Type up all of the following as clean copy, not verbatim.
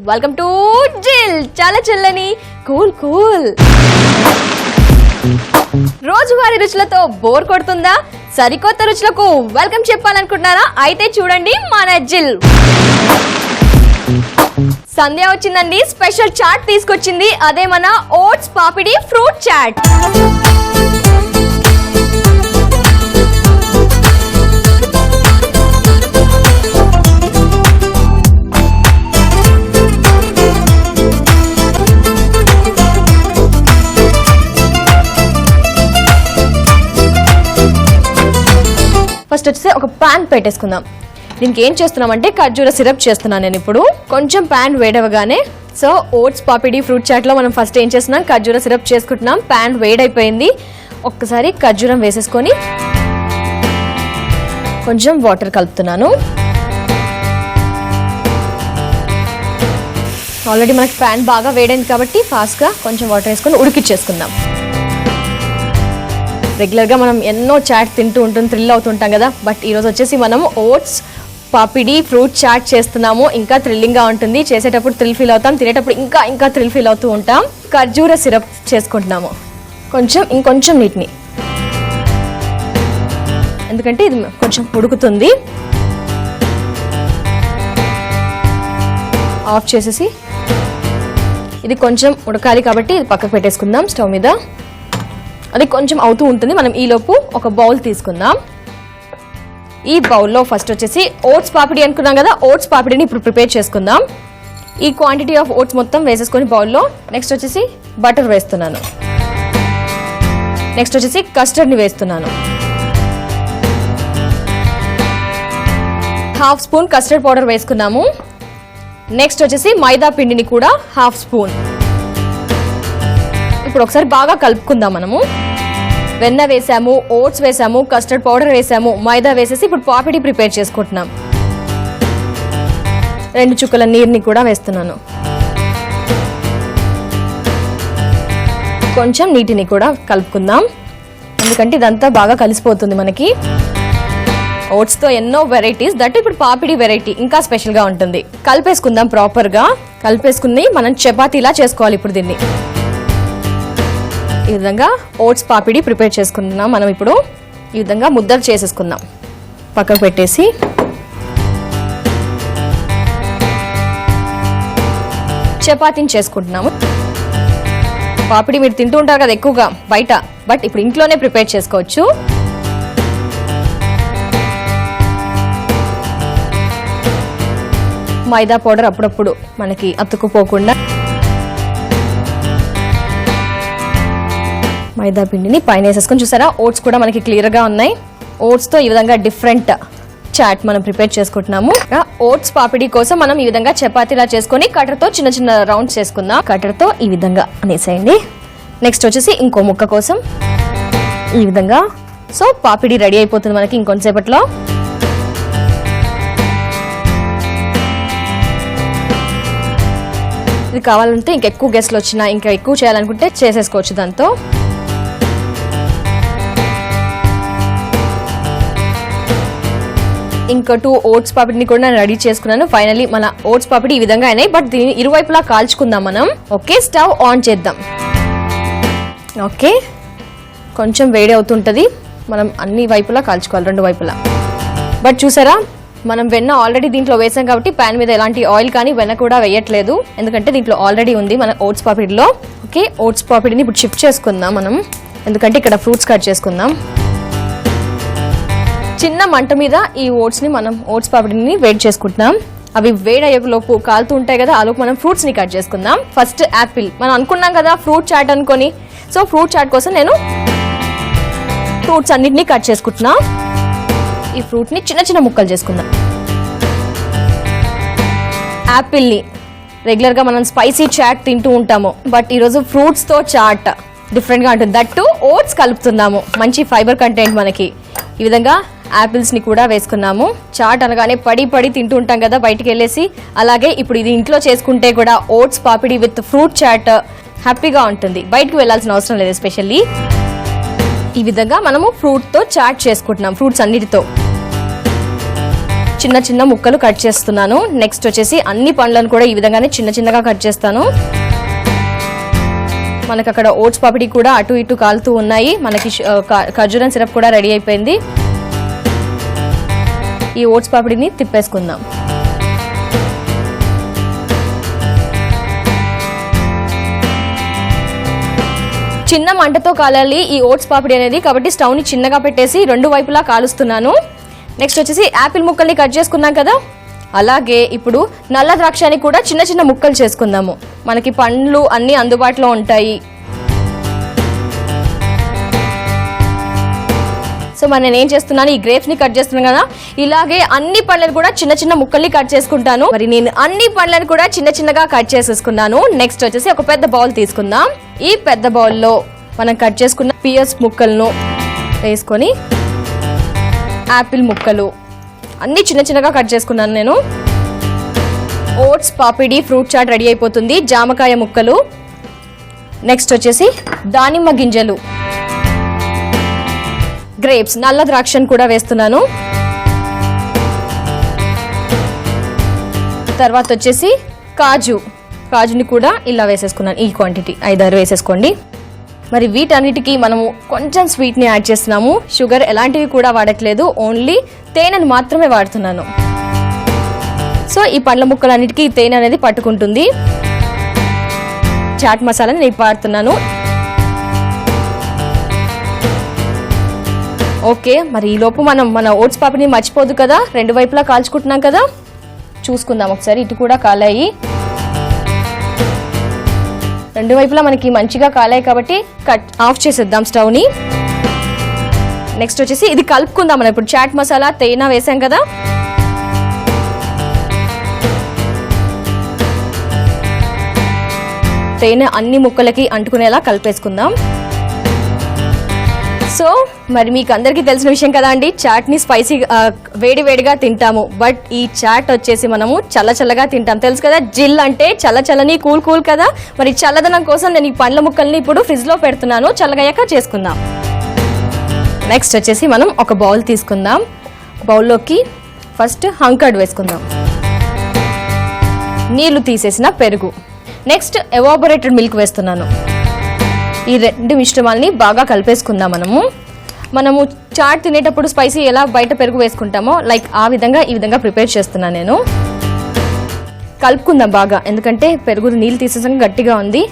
Welcome to జిల్. చాలా చల్లని కూల్ కూల్. రోజువారీ రుచులతో బోర్ కొడుతుందా? సరికొత్త రుచులకు వెల్కమ్ చెప్పాలనుకుంటున్నారా? అయితే చూడండి మన జిల్. సంధ్య వచ్చిందండి, స్పెషల్ చాట్ తీసుకొచ్చింది. అదే మన ఓట్స్ పాపిడి ఫ్రూట్ చాట్. ఫస్ట్ వచ్చేసి ఒక పాన్ పెట్టేసుకుందాం. దీనికి ఏం చేస్తున్నామంటే ఖర్జూర సిరప్ చేస్తున్నాను నేను ఇప్పుడు. కొంచెం పాన్ వేడవగానే సో ఓట్స్ పాపిడి ఫ్రూట్ చాట్లో మనం ఫస్ట్ ఏం చేస్తున్నాం, ఖర్జూర సిరప్ చేసుకుంటున్నాం. పాన్ వేడైపోయింది. ఒక్కసారి ఖర్జూరం వేసేసుకొని కొంచెం వాటర్ కలుపుతున్నాను. ఆల్రెడీ మనకి పాన్ బాగా వేడైంది కాబట్టి ఫాస్ట్గా కొంచెం వాటర్ వేసుకొని ఉడికిచ్చేసుకుందాం. రెగ్యులర్గా మనం ఎన్నో చాట్ తింటూ ఉంటుంది, థ్రిల్ అవుతుంటాం కదా. బట్ ఈరోజు వచ్చేసి మనం ఓట్స్ పాపిడి ఫ్రూట్ చాట్ చేస్తున్నాము. ఇంకా థ్రిల్లింగ్గా ఉంటుంది. చేసేటప్పుడు థ్రిల్ ఫీల్ అవుతాం, తినేటప్పుడు ఇంకా థ్రిల్ ఫీల్ అవుతూ ఉంటాం. ఖర్జూర సిరప్ చేసుకుంటున్నాము. ఇంకొంచెం నీటిని, ఎందుకంటే ఇది కొంచెం ఉడుకుతుంది. ఆఫ్ చేసేసి ఇది కొంచెం ఉడకాలి కాబట్టి ఇది పక్కకు పెట్టేసుకుందాం స్టవ్ మీద. అది కొంచెం అవుతూ ఉంటుంది. మనం ఈలోపు ఒక బౌల్ తీసుకుందాం. ఈ బౌల్లో ఫస్ట్ వచ్చేసి ఓట్స్ పాపిడి అనుకున్నాం కదా, ఓట్స్ పాపిడిని ఇప్పుడు ప్రిపేర్ చేసుకుందాం. ఈ క్వాంటిటీ ఆఫ్ ఓట్స్ మొత్తం వేసేసుకొని బౌల్లో. నెక్స్ట్ వచ్చేసి బటర్ వేస్తున్నాను. నెక్స్ట్ వచ్చేసి కస్టర్డ్ని వేస్తున్నాను. హాఫ్ స్పూన్ కస్టర్డ్ పౌడర్ వేసుకున్నాము. నెక్స్ట్ వచ్చేసి మైదా పిండిని కూడా హాఫ్ స్పూన్. ఇప్పుడు ఒకసారి బాగా కలుపుకుందాం. మనము వెన్న వేసాము, ఓట్స్ వేసాము, కస్టర్డ్ పౌడర్ వేసాము, మైదా వేసేసి ఇప్పుడు పాపిడి ప్రిపేర్ చేసుకుంటున్నాం. 2 చుక్కల నీరుని కూడా వేస్తున్నాను. కొంచెం నీటిని కూడా కలుపుకుందాం, ఎందుకంటే ఇదంతా బాగా కలిసిపోతుంది మనకి. ఓట్స్తో ఎన్నో వెరైటీస్, దట్ ఇప్పుడు పాపిడి వెరైటీ ఇంకా స్పెషల్గా ఉంటుంది. కలిపేసుకుందాం ప్రాపర్గా. కలిపేసుకుని మనం చపాతీలా చేసుకోవాలి ఇప్పుడు దీన్ని. ఈ విధంగా ఓట్స్ పాపిడి ప్రిపేర్ చేసుకుంటున్నాం మనం ఇప్పుడు. ఈ విధంగా ముద్దలు చేసేసుకుందాం. పక్కకు పెట్టేసి చపాతీని చేసుకుంటున్నాము. పాపిడి మీరు తింటూ ఉంటారు కదా ఎక్కువగా బయట, బట్ ఇప్పుడు ఇంట్లోనే ప్రిపేర్ చేసుకోవచ్చు. మైదా పౌడర్ అప్పుడప్పుడు మనకి అతుక్కుపోకుండా మైదా పిండిని పైన వేసేసుకొని, చూసారా ఓట్స్ కూడా మనకి క్లియర్గా ఉన్నాయి. ఓట్స్తో ఈ విధంగా డిఫరెంట్ చాట్ మనం ప్రిపేర్ చేసుకుంటున్నాము. ఓట్స్ పాపిడి కోసం మనం ఈ విధంగా చపాతీలా చేసుకొని కట్టర్తో చిన్న చిన్న రౌండ్స్ చేసుకుందాం. కట్టర్తో ఈ విధంగా అనేసేయండి. నెక్స్ట్ వచ్చేసి ఇంకో ముక్క కోసం ఈ విధంగా. సో పాపిడి రెడీ అయిపోతుంది మనకి ఇంకొంతసేపట్లో. ఇది కావాలంటే ఇంకెక్కువ గెస్ట్లు వచ్చినా ఇంకా ఎక్కువ చేయాలనుకుంటే చేసేసుకోవచ్చు దాంతో. ఇంకా 2 ఓట్స్ పాపిడిని కూడా నేను రెడీ చేసుకున్నాను. ఫైనల్లీ మన ఓట్స్ పాపిడి ఈ విధంగా అయినాయి. బట్ దీన్ని ఇరువైపులా కాల్చుకుందాం మనం. ఓకే, స్టవ్ ఆన్ చేద్దాం. ఓకే, కొంచెం వేడి అవుతుంటుంది. మనం అన్ని వైపులా కాల్చుకోవాలి, 2 వైపులా. బట్ చూసారా మనం వెన్న ఆల్రెడీ దీంట్లో వేసాం కాబట్టి ప్యాన్ మీద ఎలాంటి ఆయిల్ కానీ వెన్న కూడా వేయట్లేదు, ఎందుకంటే దీంట్లో ఆల్రెడీ ఉంది మన ఓట్స్ పాపిడిలో. ఓకే, ఓట్స్ పాపిడిని ఇప్పుడు షిఫ్ట్ చేసుకుందాం మనం, ఎందుకంటే ఇక్కడ ఫ్రూట్స్ కట్ చేసుకుందాం. చిన్న మంట మీద ఈ ఓట్స్ పాపిడిని వేడి చేసుకుంటున్నాం. అవి వేడయ్యేలోపు కాలుతూ ఉంటాయి కదా, ఆలోపు మనం ఫ్రూట్స్ ని కట్ చేసుకుందాం. ఫస్ట్ యాపిల్ మనం అనుకున్నాం కదా ఫ్రూట్ చాట్ అనుకొని. సో ఫ్రూట్ చాట్ కోసం నేను ఫ్రూట్స్ అన్నిటినీ కట్ చేసుకుంటున్నా. ఈ ఫ్రూట్ ని చిన్న చిన్న ముక్కలు చేసుకుందాం. యాపిల్ ని రెగ్యులర్ గా మనం స్పైసీ చాట్ తింటూ ఉంటాము, బట్ ఈరోజు ఫ్రూట్స్ తో చాట్ డిఫరెంట్ గా ఉంటుంది. దట్టు ఓట్స్ కలుపుతున్నాము, మంచి ఫైబర్ కంటెంట్ మనకి. ఈ విధంగా యాపిల్స్ ని కూడా వేసుకున్నాము. చాట్ అనగానే పడి తింటూ ఉంటాం కదా బయటికి వెళ్ళేసి, అలాగే ఇప్పుడు ఇది ఇంట్లో చేసుకుంటే కూడా oats papdi with fruit chat హ్యాపీగా ఉంటుంది. బయటకు వెళ్లాల్సిన అవసరం లేదు. ఎస్పెషల్లీ ఈ విధంగా మనము ఫ్రూట్తో చాట్ చేసుకుంటున్నాం. ఫ్రూట్స్ అన్నిటితో చిన్న చిన్న ముక్కలు కట్ చేస్తున్నాను. నెక్స్ట్ వచ్చేసి అన్ని పండ్లను కూడా ఈ విధంగానే చిన్న చిన్నగా కట్ చేస్తాను. మనకు అక్కడ ఓట్స్ పాపిడి కూడా అటు ఇటు కాలుతూ ఉన్నాయి. మనకి ఖర్జూరం సిరప్ కూడా రెడీ అయిపోయింది. ఈ ఓట్స్ పాపిడిని తిప్పేసుకుందాం. చిన్న మంటతో కాలాలి ఈ ఓట్స్ పాపిడి అనేది, కాబట్టి స్టవ్ ని చిన్నగా పెట్టేసి రెండు వైపులా కాలుస్తున్నాను. నెక్స్ట్ వచ్చేసి యాపిల్ ముక్కల్ని కట్ చేసుకున్నాం కదా, అలాగే ఇప్పుడు నల్ల ద్రాక్షని కూడా చిన్న చిన్న ముక్కలు చేసుకుందాము. మనకి పండ్లు అన్ని అందుబాటులో ఉంటాయి. సో మరి నేను ఏం చేస్తున్నాను, ఈ గ్రేప్స్ ని కట్ చేస్తున్నాను కదా, ఇలాగే అన్ని పండ్లను కూడా చిన్న చిన్న ముక్కల్ని కట్ చేసుకుంటాను. మరి నేను అన్ని పండ్లను కూడా చిన్న చిన్నగా కట్ చేసేసుకున్నాను. నెక్స్ట్ వచ్చేసి ఒక పెద్ద బౌల్ తీసుకుందాం. ఈ పెద్ద బౌల్లో మనం కట్ చేసుకున్న పియర్స్ ముక్కలను వేసుకొని యాపిల్ ముక్కలు అన్ని చిన్న చిన్నగా కట్ చేసుకున్నాను నేను. ఓట్స్ పాపిడి ఫ్రూట్ చాట్ రెడీ అయిపోతుంది. జామకాయ ముక్కలు, నెక్స్ట్ వచ్చేసి దానిమ్మ గింజలు, గ్రేప్స్ నల్ల ద్రాక్షను కూడా వేస్తున్నాను. తర్వాత వచ్చేసి కాజుని కూడా ఇలా వేసేసుకున్నాను. ఈ క్వాంటిటీ 5-6 వేసేసుకోండి. మరి వీటన్నిటికీ మనము కొంచెం స్వీట్ని యాడ్ చేస్తున్నాము. షుగర్ ఎలాంటివి కూడా వాడట్లేదు, ఓన్లీ తేనెను మాత్రమే వాడుతున్నాను. సో ఈ పండ్ల ముక్కలన్నిటికీ తేనె అనేది పట్టుకుంటుంది. చాట్ మసాలాని నేను వాడుతున్నాను. ఓకే, మరి ఈ లోపు మన ఓట్స్ పాపిడిని మర్చిపోదు కదా, రెండు వైపులా కాల్చుకుంటున్నాం కదా, చూసుకుందాం ఒకసారి. ఇటు కూడా కాలాయి, రెండు వైపులా మనకి మంచిగా కాలాయి కాబట్టి ఆఫ్ చేసేద్దాం స్టవ్ ని. నెక్స్ట్ వచ్చేసి ఇది కలుపుకుందాం. మనం ఇప్పుడు చాట్ మసాలా తేనె వేసాం కదా, తేనె అన్ని ముక్కలకి అంటుకునేలా కలిపేసుకుందాం. సో మరి మీకు అందరికీ తెలిసిన విషయం కదా అండి, చాట్ని స్పైసీ వేడివేడిగా తింటాము, బట్ ఈ చాట్ వచ్చేసి మనము చల్లగా తింటాం. తెలుసు కదా, జిల్ అంటే చల్లని కూల్ కదా. మరి చల్లదనం కోసం నేను ఈ పండ్ల ముక్కల్ని ఇప్పుడు ఫ్రిడ్జ్ లో పెడుతున్నాను, చల్లగయ్యాక చేసుకుందాం. నెక్స్ట్ వచ్చేసి మనం ఒక బౌల్ తీసుకుందాం. బౌల్లోకి ఫస్ట్ హంకర్డ్ వేసుకుందాం, నీళ్లు తీసేసిన పెరుగు, నెక్స్ట్ ఎవాపరేటెడ్ మిల్క్ వేస్తున్నాను. ఈ రెండు మిశ్రమాలని బాగా కలిపేసుకుందాం. మనము చాట్ తినేటప్పుడు స్పైసీ ఎలా బయట పెరుగు వేసుకుంటామో లైక్ ఆ విధంగా ఈ విధంగా ప్రిపేర్ చేస్తున్నాను నేను. కలుపుకుందాం బాగా, ఎందుకంటే పెరుగు నీళ్ళు తీసేసాక గట్టిగా ఉంది.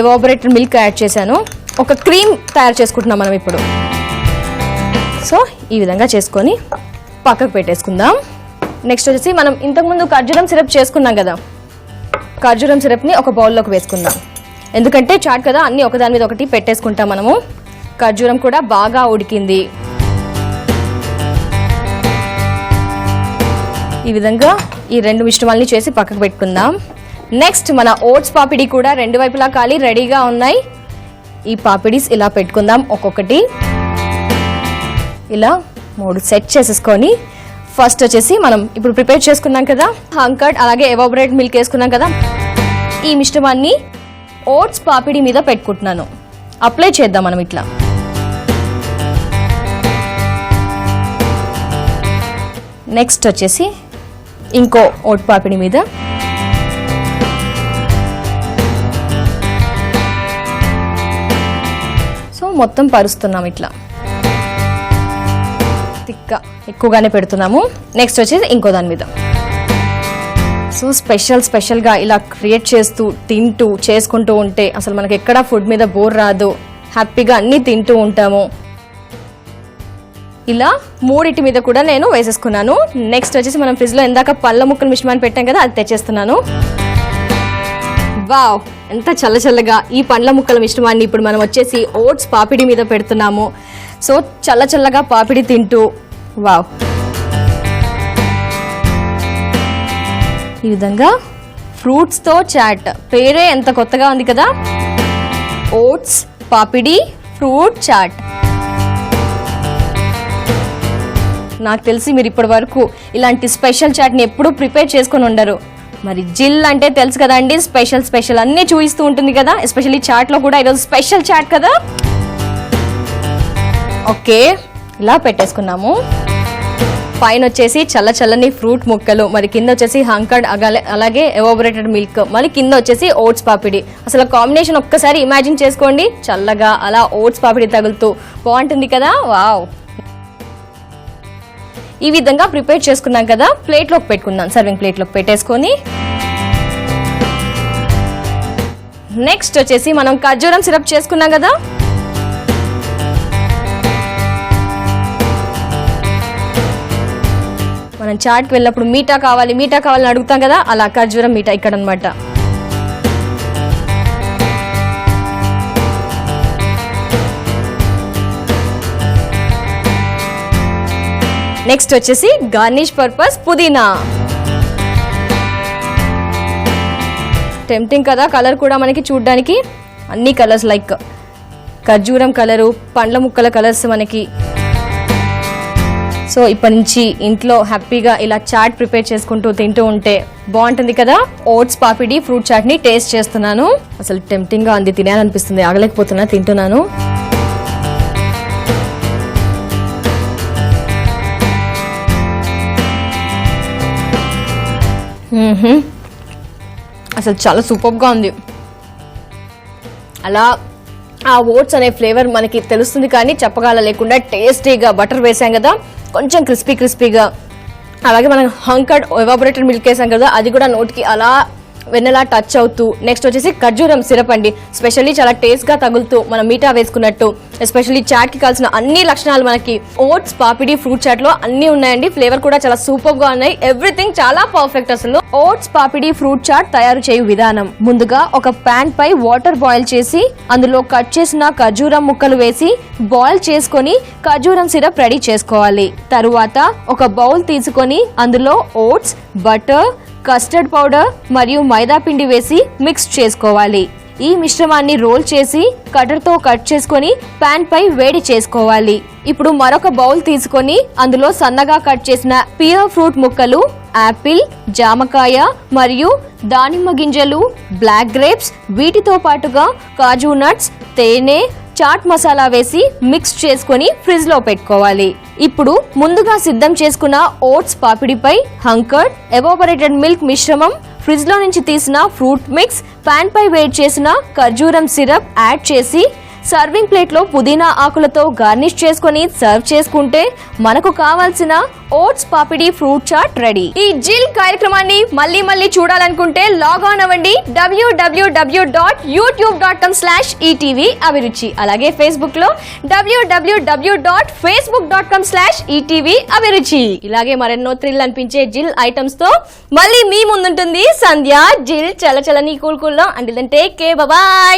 ఎవాపరేటెడ్ మిల్క్ యాడ్ చేశాను. ఒక క్రీమ్ తయారు చేసుకుంటున్నాం మనం ఇప్పుడు. సో ఈ విధంగా చేసుకొని పక్కకు పెట్టేసుకుందాం. నెక్స్ట్ వచ్చేసి మనం ఇంతకుముందు ఖర్జూరం సిరప్ చేసుకున్నాం కదా, ఖర్జూరం సిరప్ని ఒక బౌల్లోకి వేసుకుందాం. ఎందుకంటే చాట్ కదా, అన్ని ఒకదాని మీద ఒకటి పెట్టేసుకుంటాం మనము. ఖర్జూరం కూడా బాగా ఉడికింది. ఈ విధంగా ఈ రెండు మిశ్రమాలని చేసి పక్కకు పెట్టుకుందాం. నెక్స్ట్ మన ఓట్స్ పాపిడి కూడా రెండు వైపులా కాలి రెడీగా ఉన్నాయి. ఈ పాపిడీస్ ఇలా పెట్టుకుందాం. ఒక్కొక్కటి ఇలా 3 సెట్ చేసేసుకొని ఫస్ట్ వచ్చేసి మనం ఇప్పుడు ప్రిపేర్ చేసుకున్నాం కదా హంకర్డ్, అలాగే ఎవాపరేటెడ్ మిల్క్ వేసుకున్నాం కదా, ఈ మిశ్రమాన్ని ఓట్స్ పాపిడి మీద పెట్టుకుంటున్నాను. అప్లై చేద్దాం మనం ఇట్లా. నెక్స్ట్ వచ్చేసి ఇంకో ఓట్ పాపిడి మీద సో మొత్తం పరుస్తున్నాం ఇట్లా, ఎక్కువగానే పెడుతున్నాము. నెక్స్ట్ వచ్చేసి ఇంకో దాని మీద. సో స్పెషల్గా ఇలా క్రియేట్ చేస్తూ తింటూ చేసుకుంటూ ఉంటే అసలు మనకి ఎక్కడా ఫుడ్ మీద బోర్ రాదు, హ్యాపీగా అన్నీ తింటూ ఉంటాము. ఇలా 3 మీద కూడా నేను వేసేసుకున్నాను. నెక్స్ట్ వచ్చేసి మనం ఫ్రిడ్జ్లో ఇందాక పళ్ళ ముక్కలు మిశ్రమాన్ని పెట్టాం కదా, అది తెచ్చేస్తున్నాను. వావ్, ఎంత చల్లగా ఈ పండ్ల ముక్కల మిశ్రమాన్ని ఇప్పుడు మనం వచ్చేసి ఓట్స్ పాపిడి మీద పెడుతున్నాము. సో చల్లగా పాపిడి తింటూ వావ్, ఈ విధంగా ఫ్రూట్స్తో చాట్, పేరే ఎంత కొత్తగా ఉంది కదా, ఓట్స్ పాపిడి ఫ్రూట్ చాట్. నాకు తెలిసి మీరు ఇప్పటి వరకు ఇలాంటి స్పెషల్ చాట్ని ఎప్పుడూ ప్రిపేర్ చేసుకొని ఉండరు. మరి జిల్ అంటే తెలుసు కదా అండి, స్పెషల్ అన్నీ చూపిస్తూ ఉంటుంది కదా, ఎస్పెషల్లీ చాట్లో కూడా ఈరోజు స్పెషల్ చాట్ కదా. ఓకే, ఇలా పెట్టేసుకున్నాము. పైన వచ్చేసి చల్లని ఫ్రూట్ ముక్కలు, మరి కింద వచ్చేసి హంకర్డ్, అలాగే ఎవాపరేటెడ్ మిల్క్, మరి కింద వచ్చేసి ఓట్స్ పాపిడి. అసలు కాంబినేషన్ ఒక్కసారి ఇమాజిన్ చేసుకోండి, చల్లగా అలా ఓట్స్ పాపిడి తగులుతూ బాగుంటుంది కదా. వావ్, ఈ విధంగా ప్రిపేర్ చేసుకున్నాం కదా, ప్లేట్లోకి పెట్టుకుందాం. సర్వింగ్ ప్లేట్లోకి పెట్టేసుకొని నెక్స్ట్ వచ్చేసి మనం ఖర్జూరం సిరప్ చేసుకున్నాం కదా, మనం చాట్కి వెళ్ళినప్పుడు మీఠా కావాలని అడుగుతాం కదా, అలా ఖర్జూరం మీఠా ఇక్కడ అనమాట. నెక్స్ట్ వచ్చేసి గార్నిష్ పర్పస్ పుదీనా. టెంప్టింగ్ కదా, కలర్ కూడా మనకి చూడడానికి అన్ని కలర్స్ లైక్ ఖర్జూరం కలరు, పండ్ల ముక్కల కలర్స్ మనకి. సో ఇప్పటి నుంచి ఇంట్లో హ్యాపీగా ఇలా చాట్ ప్రిపేర్ చేసుకుంటూ తింటూ ఉంటే బాగుంటుంది కదా. ఓట్స్ పాపిడి ఫ్రూట్ చాట్ ని టేస్ట్ చేస్తున్నాను. అసలు టెంప్టింగ్ గా ఉంది, తినాలనిపిస్తుంది, ఆగలేకపోతున్నా, తింటున్నాను. అసలు చాలా సూపర్గా ఉంది. అలా ఆ ఓట్స్ అనే ఫ్లేవర్ మనకి తెలుస్తుంది, కానీ చెప్పగాల లేకుండా టేస్టీగా బటర్ వేసాం కదా, కొంచెం క్రిస్పీగా. అలాగే మనం హంకర్డ్ ఎవాపరేటెడ్ మిల్క్ వేసాం కదా, అది కూడా నోటికి అలా వెన్నెలా టచ్ అవుతూ. నెక్స్ట్ వచ్చేసి ఖర్జూరం సిరప్ అండి, స్పెషల్లీ చాలా టేస్ట్ గా తగులుతూ మనం మీఠా వేసుకున్నట్టు. ఎస్పెషల్లీ చాట్ కి కావాల్సిన అన్ని లక్షణాలు మనకి ఓట్స్ పాపిడి ఫ్రూట్ చాట్ లో అన్ని ఉన్నాయండి. ఫ్లేవర్ కూడా చాలా సూపర్ గా ఉన్నాయి, ఎవ్రీథింగ్ చాలా పర్ఫెక్ట్. అసలు ఓట్స్ పాపిడి ఫ్రూట్ చాట్ తయారు చేయు విధానం: ముందుగా ఒక పాన్ పై వాటర్ బాయిల్ చేసి అందులో కట్ చేసిన ఖర్జూరం ముక్కలు వేసి బాయిల్ చేసుకొని ఖర్జూరం సిరప్ రెడీ చేసుకోవాలి. తరువాత ఒక బౌల్ తీసుకొని అందులో ఓట్స్, బటర్, కస్టర్డ్ పౌడర్ మరియు మైదా పిండి వేసి మిక్స్ చేసుకోవాలి. ఈ మిశ్రమాన్ని రోల్ చేసి కటర్తో కట్ చేసుకొని పాన్ పై వేడి చేసుకోవాలి. ఇప్పుడు మరొక బౌల్ తీసుకొని అందులో సన్నగా కట్ చేసిన పియర్ ఫ్రూట్ ముక్కలు, యాపిల్, జామకాయ మరియు దానిమ్మ గింజలు, బ్లాక్ గ్రేప్స్, వీటితో పాటుగా కాజూ నట్స్, తేనె, చాట్ మసాలా వేసి మిక్స్ చేసుకొని ఫ్రిడ్జ్ లో పెట్టుకోవాలి. ఇప్పుడు ముందుగా సిద్ధం చేసుకున్న ఓట్స్ పాపిడిపై హంకర్డ్ ఎవాపరేటెడ్ మిల్క్ మిశ్రమం, ఫ్రిడ్జ్ లో నుంచి తీసిన ఫ్రూట్ మిక్స్, పాన్ పై వేడి చేసిన ఖర్జూరం సిరప్ యాడ్ చేసి సర్వింగ్ ప్లేట్ లో పుదీనా ఆకులతో గార్నిష్ చేసుకుని సర్వ్ చేసుకుంటే మనకు కావాల్సిన ఓట్స్ పాపిడి ఫ్రూట్ చాట్ రెడీ. ఈ జిల్ కార్యక్రమాన్ని మళ్ళీ చూడాలనుకుంటే లాగ్ ఆన్ అవ్వండి www.youtube.com/etv అభిరుచి. అలాగే ఫేస్బుక్ లో www.facebook.com/etv అభిరుచి. ఇలాగే మరెన్నో థ్రిల్ అనిపించే జిల్ ఐటమ్స్ తో మళ్ళీ మీ ముందుంటుంది సంధ్య. జిల్ చలని కూల్ లో. Until then take care, by.